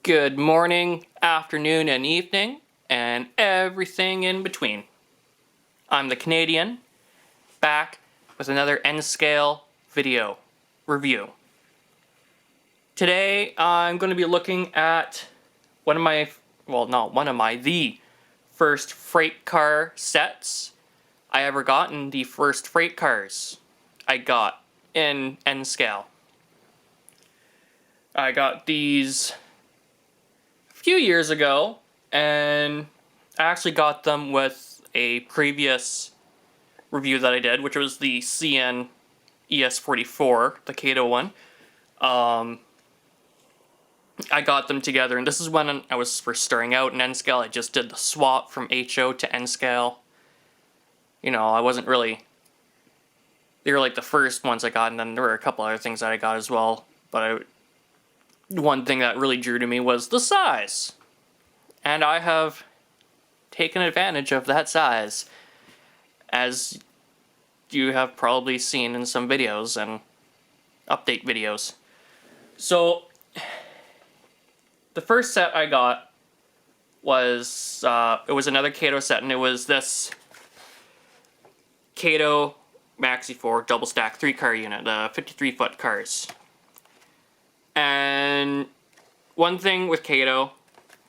Good morning, afternoon, and evening, and everything in between. I'm the Canadian, back with another N-scale video review. Today, I'm going to be looking at the first freight car sets I ever got, and the first freight cars I got in N-scale. I got these few years ago, and I actually got them with a previous review that I did, which was the CN ES44, the Kato one. I got them together, and this is when I was first starting out in N-scale. I just did the swap from HO to N-scale. You know, I wasn't really... They were like the first ones I got, and then there were a couple other things that I got as well, but one thing that really drew to me was the size. And I have taken advantage of that size, as you have probably seen in some videos and update videos. So, the first set I got was, it was another Kato set, and it was this Kato Maxi IV double stack 3-car unit, the 53-foot cars. And one thing with Kato,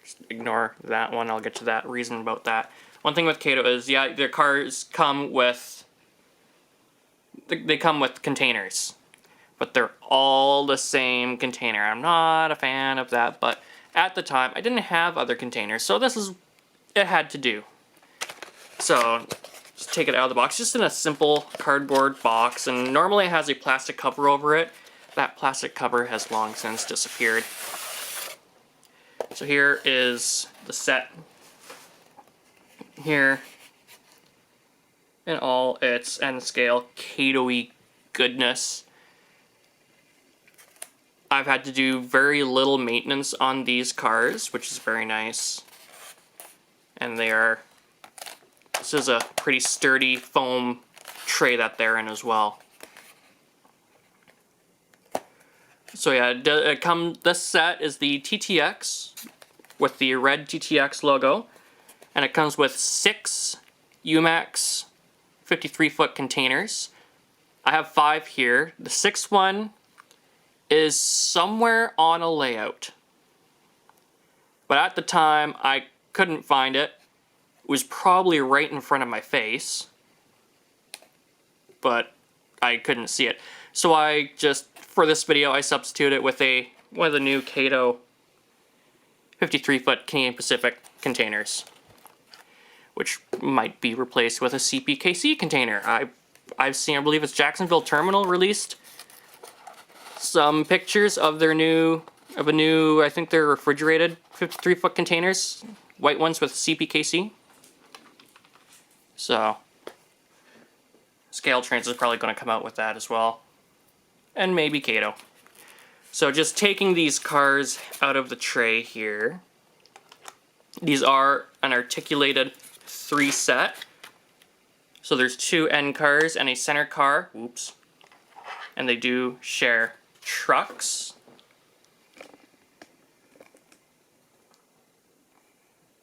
just ignore that one, I'll get to that reason about that. One thing with Kato is, yeah, their cars come with, they come with containers, but they're all the same container. I'm not a fan of that, but at the time, I didn't have other containers, so it had to do. So, just take it out of the box, just in a simple cardboard box, and normally it has a plastic cover over it. That plastic cover has long since disappeared. So here is the set here in all its N-scale Kato-y goodness. I've had to do very little maintenance on these cars, which is very nice. And this is a pretty sturdy foam tray that they're in as well. So yeah, this set is the TTX with the red TTX logo, and it comes with 6 UMAX 53-foot containers. I have 5 here. The 6th one is somewhere on a layout, but at the time I couldn't find it. It was probably right in front of my face, but I couldn't see it. So I just, for this video, I substituted it with one of the new Kato 53-foot Canadian Pacific containers, which might be replaced with a CPKC container. I've seen, I believe it's Jacksonville Terminal released some pictures of a new, I think they're refrigerated 53-foot containers, white ones with CPKC. So, Scale Trains is probably going to come out with that as well. And maybe Kato. So just taking these cars out of the tray here. These are an articulated 3 set. So there's 2 end cars and a center car. Oops. And they do share trucks.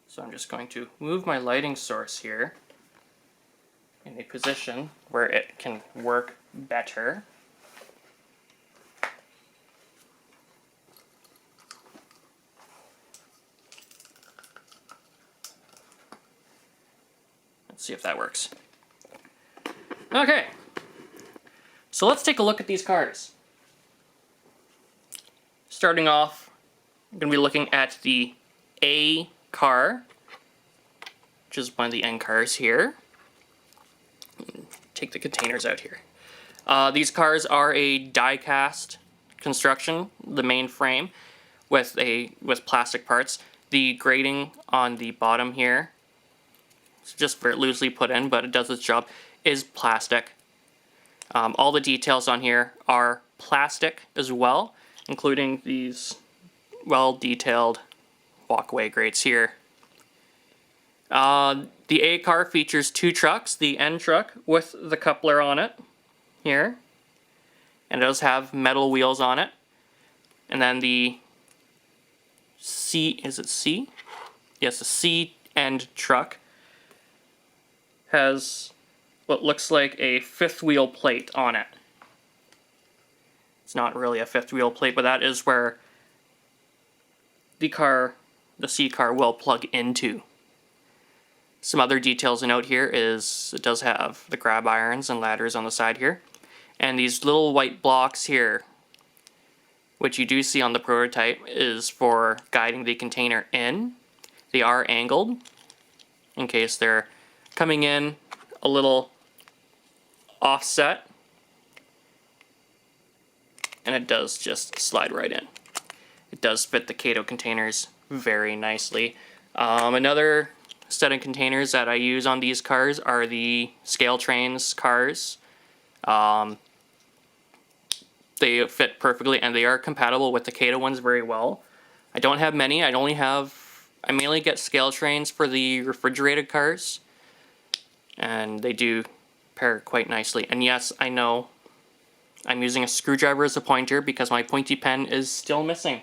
So I'm just going to move my lighting source here in a position where it can work better. Let's see if that works. Okay, so let's take a look at these cars. Starting off, I'm going to be looking at the A car, which is one of the end cars here. Take the containers out here. These cars are a die-cast construction, the main frame, with plastic parts. The grating on the bottom here, it's just very loosely put in, but it does its job, is plastic. All the details on here are plastic as well, including these well-detailed walkway grates here. The A car features 2 trucks, the N truck with the coupler on it here, and it does have metal wheels on it, and then the C, is it C? Yes, the C end truck has what looks like a fifth wheel plate on it. It's not really a fifth wheel plate, but that is where the C car will plug into. Some other details to note here is it does have the grab irons and ladders on the side here. And these little white blocks here, which you do see on the prototype, is for guiding the container in. They are angled in case they're coming in a little offset. And it does just slide right in. It does fit the Kato containers very nicely. Another set of containers that I use on these cars are the Scale Trains cars. They fit perfectly and they are compatible with the Kato ones very well. I don't have many. I mainly get Scale Trains for the refrigerated cars. And they do pair quite nicely. And yes, I know I'm using a screwdriver as a pointer because my pointy pen is still missing.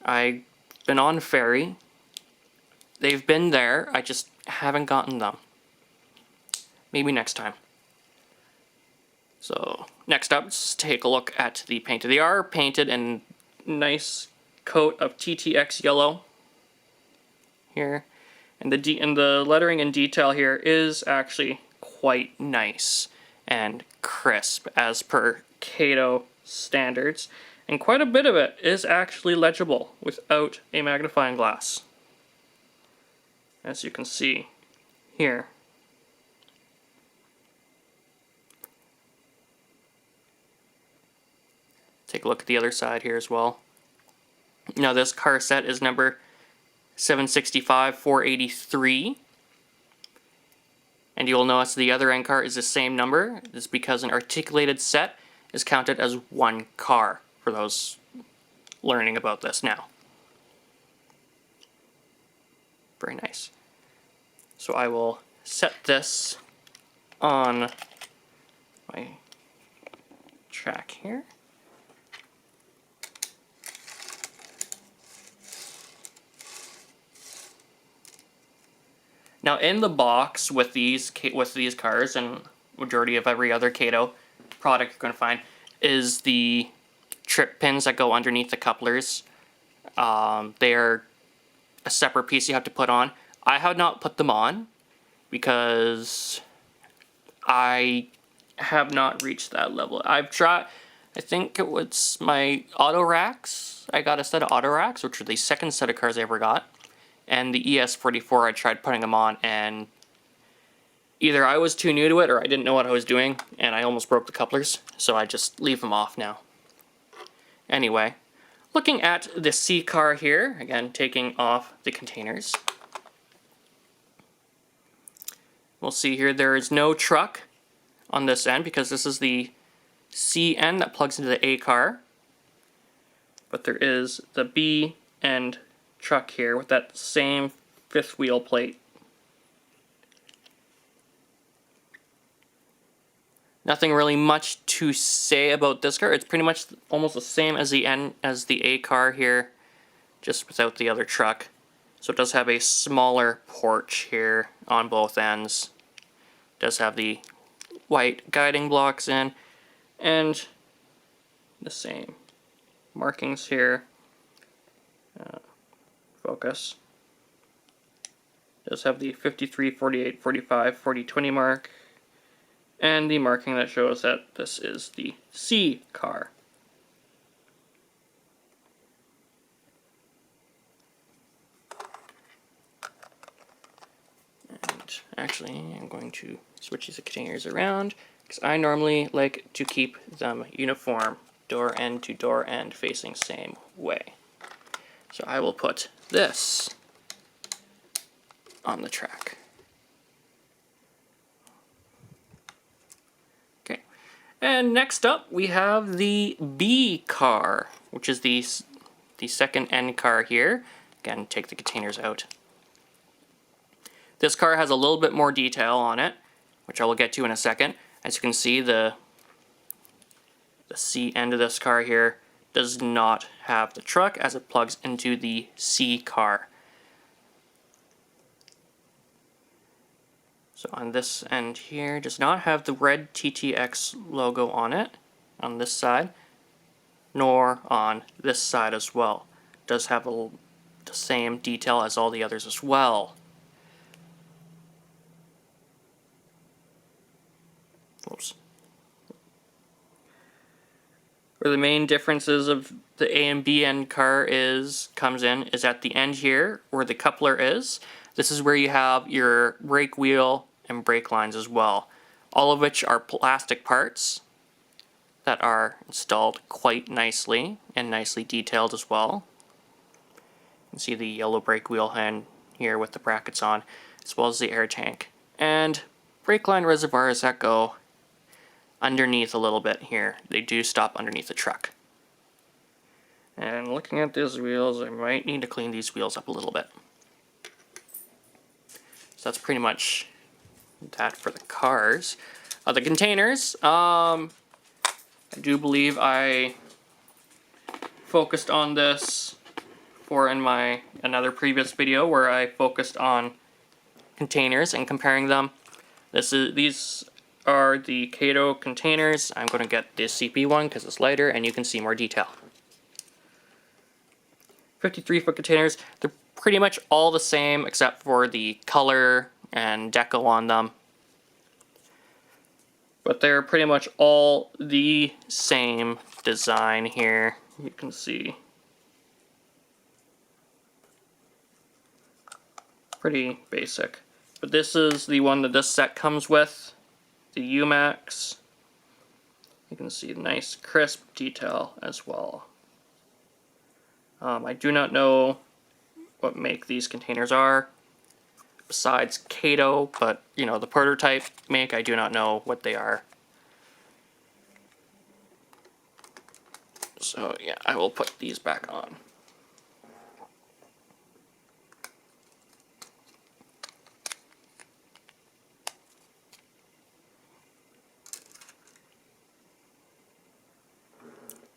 I've been on ferry. They've been there, I just haven't gotten them. Maybe next time. So, next up, let's take a look at the paint. They are painted in nice coat of TTX yellow here. And the lettering and detail here is actually quite nice and crisp as per Kato standards. And quite a bit of it is actually legible without a magnifying glass, as you can see here. Take a look at the other side here as well. Now this car set is number 765-483. And you'll notice the other end car is the same number. This is because an articulated set is counted as one car, for those learning about this now. Very nice. So I will set this on my track here. Now in the box with these cars and majority of every other Kato product you're going to find is the trip pins that go underneath the couplers. They are a separate piece you have to put on. I have not put them on because I have not reached that level. I've tried, I think it was my auto racks. I got a set of auto racks, which were the second set of cars I ever got. And the ES44, I tried putting them on, and either I was too new to it or I didn't know what I was doing, and I almost broke the couplers, so I just leave them off now. Anyway, looking at the C car here, again, taking off the containers. We'll see here there is no truck on this end because this is the C end that plugs into the A car. But there is the B end truck here with that same fifth wheel plate. Nothing really much to say about this car. It's pretty much almost the same as the A car here, just without the other truck. So it does have a smaller porch here on both ends. It does have the white guiding blocks in, and the same markings here. Focus. It does have the 53, 48, 45, 40, 20 mark, and the marking that shows that this is the C car. And actually, I'm going to switch these containers around because I normally like to keep them uniform, door end to door end, facing same way. So I will put this on the track. Okay, and next up we have the B car, which is the second end car here. Again, take the containers out. This car has a little bit more detail on it, which I will get to in a second. As you can see, the C end of this car here does not have the truck as it plugs into the C car. So on this end here, does not have the red TTX logo on it, on this side, nor on this side as well. Does have the same detail as all the others as well. Oops. Where the main differences of the A and B end car comes in is at the end here where the coupler is. This is where you have your brake wheel and brake lines as well, all of which are plastic parts that are installed quite nicely and nicely detailed as well. You can see the yellow brake wheel hand here with the brackets on, as well as the air tank. And brake line reservoirs that go underneath a little bit here. They do stop underneath the truck. And looking at these wheels, I might need to clean these wheels up a little bit. So that's pretty much that for the cars. The containers, I do believe I focused on this in my another previous video where I focused on containers and comparing them. These are the Kato containers. I'm going to get the CP one because it's lighter and you can see more detail. 53-foot containers, they're pretty much all the same except for the color and deco on them. But they're pretty much all the same design here. You can see. Pretty basic. But this is the one that this set comes with. The UMAX. You can see nice crisp detail as well. I do not know what make these containers are besides Kato, but you know, the prototype make, I do not know what they are. So yeah, I will put these back on.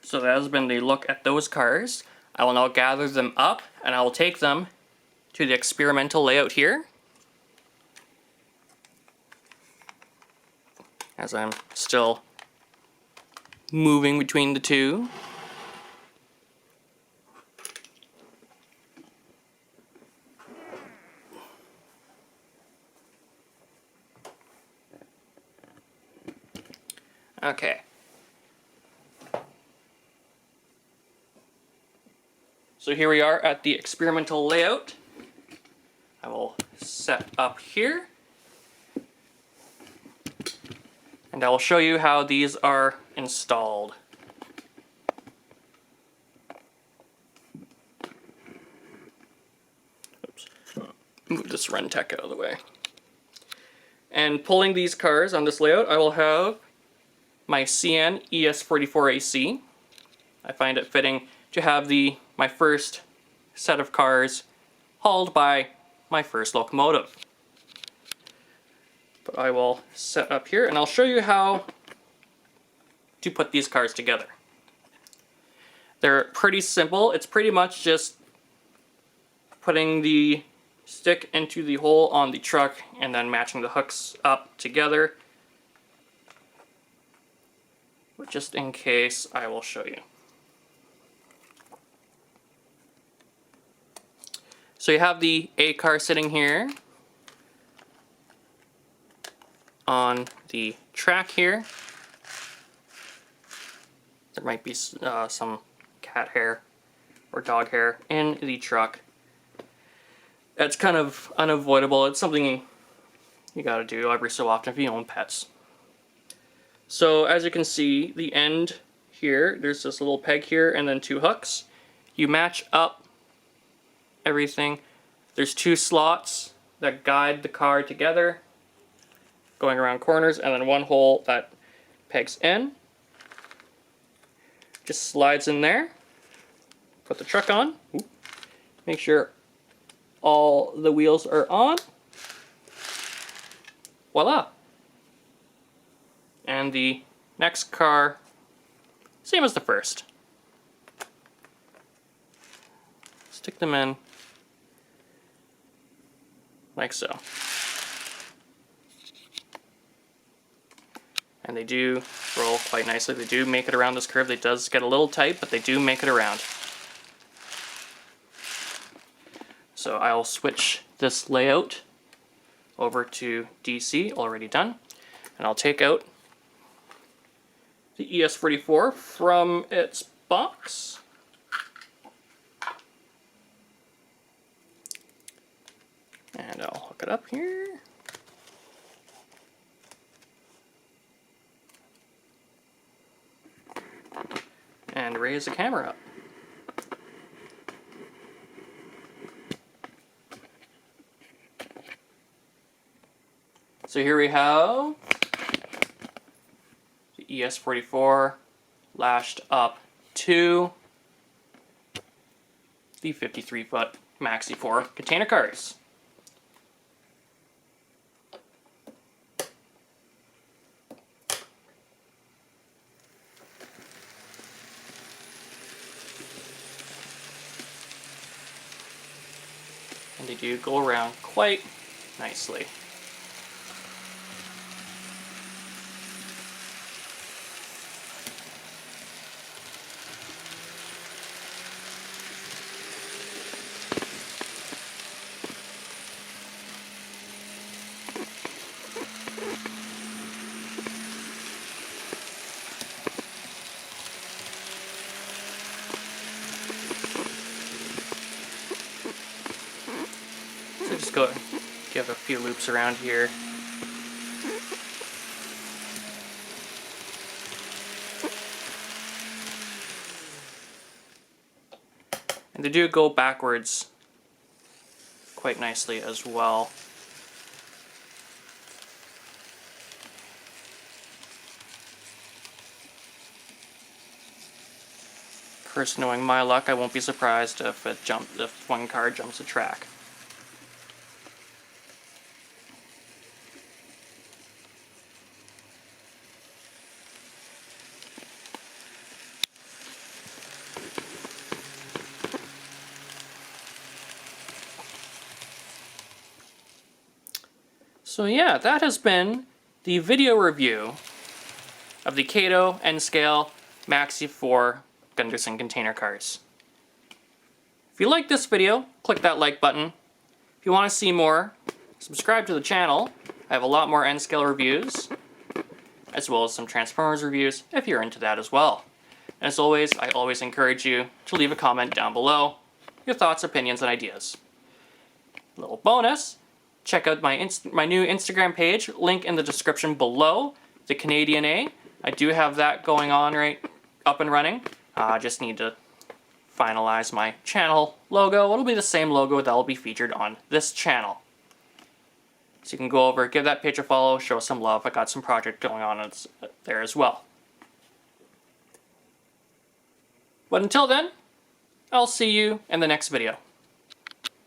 So that has been the look at those cars. I will now gather them up and I will take them to the experimental layout here. As I'm still moving between the two. Okay. So here we are at the experimental layout. I will set up here. And I will show you how these are installed. Oops. Move this run tech out of the way. And pulling these cars on this layout, I will have my CN ES44AC. I find it fitting to have my first set of cars hauled by my first locomotive. But I will set up here and I'll show you how to put these cars together. They're pretty simple. It's pretty much just putting the stick into the hole on the truck and then matching the hooks up together. But just in case, I will show you. So you have the A car sitting here on the track here. There might be some cat hair or dog hair in the truck. That's kind of unavoidable. It's something you gotta do every so often if you own pets. So as you can see, the end here, there's this little peg here and then two hooks. You match up everything. There's two slots that guide the car together, going around corners, and then one hole that pegs in. Just slides in there. Put the truck on. Make sure all the wheels are on. Voila! And the next car, same as the first. stick them in like so. And they do roll quite nicely. They do make it around this curve. It does get a little tight, but they do make it around. So I'll switch this layout over to DC, already done. And I'll take out the ES44 from its box. And I'll hook it up here. And raise the camera up. So here we have the ES44 lashed up to the 53-foot Maxi 4 container cars. And they do go around quite nicely. So just go give a few loops around here. And they do go backwards quite nicely as well. Of course, knowing my luck, I won't be surprised if one car jumps a track. So yeah, that has been the video review of the Kato N-Scale Maxi 4 Gunderson container cars. If you like this video, click that like button. If you want to see more, subscribe to the channel. I have a lot more N-Scale reviews, as well as some Transformers reviews, if you're into that as well. And as always, I always encourage you to leave a comment down below, your thoughts, opinions, and ideas. Little bonus, check out my new Instagram page, link in the description below, the Canadian A. I do have that going on up and running. Just need to finalize my channel logo. It'll be the same logo that will be featured on this channel. So you can go over, give that page a follow, show some love. I got some project going on there as well. But until then, I'll see you in the next video.